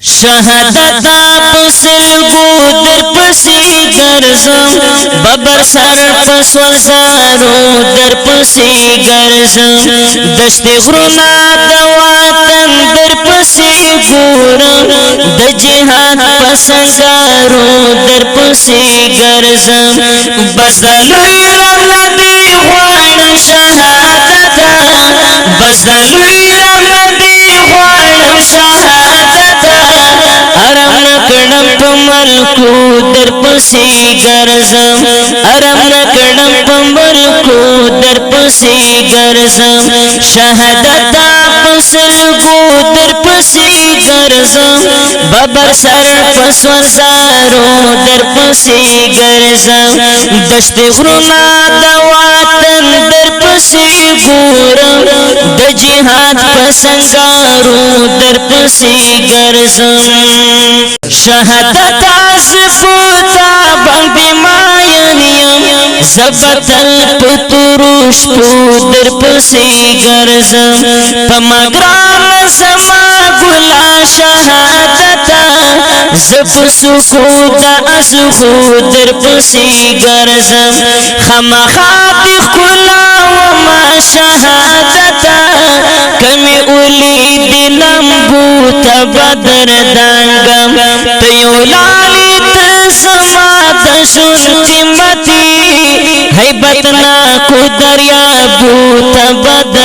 شهادت پسلگو در پسی گرزم ببر سر پسول زارو در پسی گرزم دشت غرونا دواتن در پسی گورم د جهاد پسنگارو در پسی گرزم بس دلوی رمدی غوانم شهادتا بس دلوی رمدی غوانم شهادتا ارم نکڑم پملکو در پسی گرزم ارم نکڑم پملکو در پسی گرزم شهادتا پسلگو در پسی گرزم ببر سر پسول زارو در پسی گرزم دشت غرونا دواتن در پسی گورم د جهاد پسنگارو در پسی گرزم شهادت صفوتا بند ماینیم زبطل پتروش پو در پسی گرزم پمگران زما گلا شهادتا زب سکوتا ازخو در پسی گرزم خمخاتی خلا وما شهادتا کمی اولی دلم بوتا بدر دانگم تیولالی تزما تشون قیمتی حیبتنا کو دریا بوتا بدر